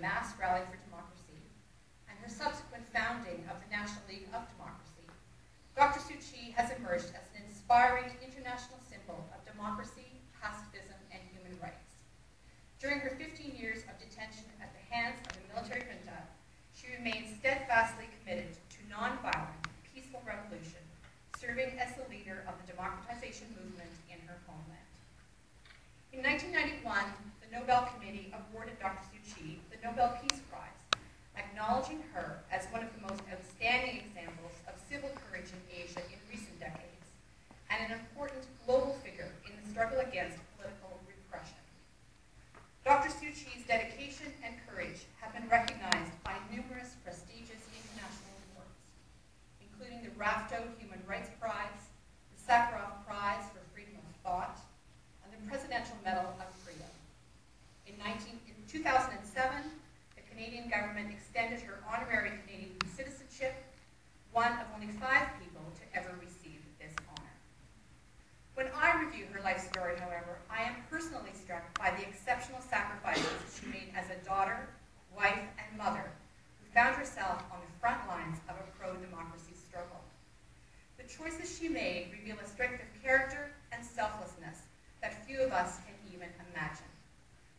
mass rally for democracy and her subsequent founding of the National League of Democracy, Dr. Suu Kyi has emerged as an inspiring international symbol of democracy, pacifism, and human rights. During her 15 years of detention at the hands of the military junta, she remained steadfastly committed to nonviolent, peaceful revolution, serving as the leader of the democratization movement in her homeland. In 1991, the Nobel Committee awarded Dr. Suu Kyi the Nobel Peace Prize, acknowledging her as one of the most outstanding examples of civil courage in Asia in recent decades, and an important global figure in the struggle against political repression. Dr. Suu Kyi's dedication and courage have been recognized by numerous prestigious international awards, including the Rafto Human Rights Prize, the Sakharov Prize for Freedom of Thought, and the Presidential Medal of Freedom. In 2007, the Canadian government extended her honorary Canadian citizenship, one of only 5 people to ever receive this honor. When I review her life story, however, I am personally struck by the exceptional sacrifices she made as a daughter, wife, and mother who found herself on the front lines of a pro-democracy struggle. The choices she made reveal a strength of character and selflessness that few of us can even imagine.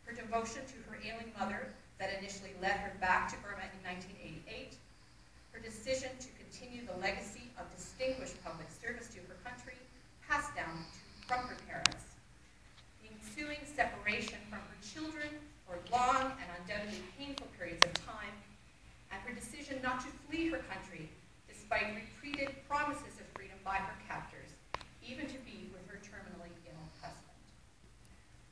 Her devotion to her ailing mother that initially led her back to Burma in 1988, her decision to continue the legacy of distinguished public service to her country passed down from her parents, the ensuing separation from her children for long and undoubtedly painful periods of time, and her decision not to flee her country despite repeated promises of freedom by her captors, even to be with her terminally ill husband.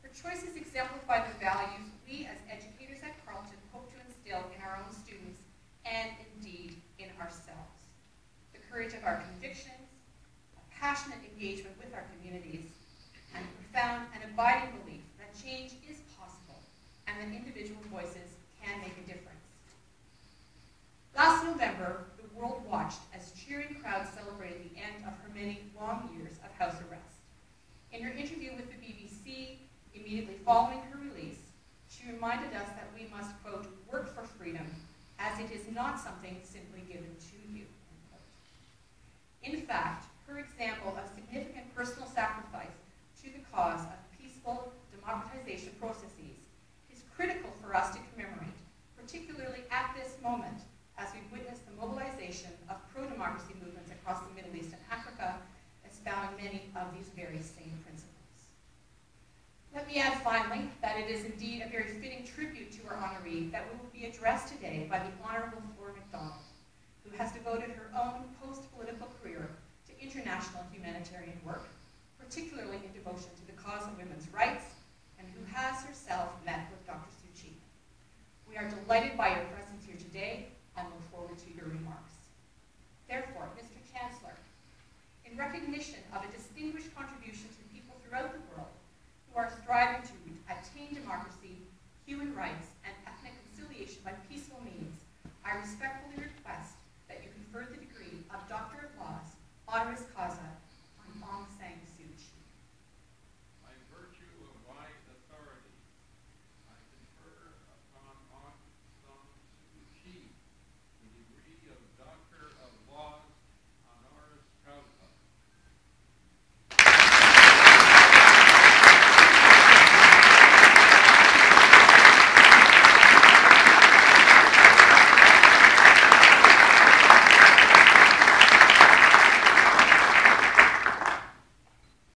Her choices exemplify the values we as educators at Carleton hope to instill in our own students and indeed in ourselves. The courage of our convictions, a passionate engagement with our communities, and a profound and abiding belief that change is possible and that individual voices can make a difference. Last November, the world watched as cheering crowds celebrated the end of her many long years of house arrest. In her interview with the BBC immediately following her release, she reminded us that we must, quote, work for freedom, as it is not something simply given to you, end quote. In fact, her example of significant personal sacrifice to the cause of peaceful democratization processes is critical for us to commemorate, particularly at this moment as we witness the mobilization of pro-democracy movements across the Middle East and Africa, espousing many of these very same principles. Let me add finally that it is indeed a very fitting tribute to our honoree that will be addressed today by the Honorable Flora MacDonald, who has devoted her own post-political career to international humanitarian work, particularly in devotion to the cause of women's rights, and who has herself met with Dr. Suu Kyi. We are delighted by your presence here today and look forward to your remarks. Therefore, Mr. Chancellor, in recognition of a distinguished contribution to people throughout the world who are striving to attain democracy, human rights, and ethnic conciliation by peaceful means, I respectfully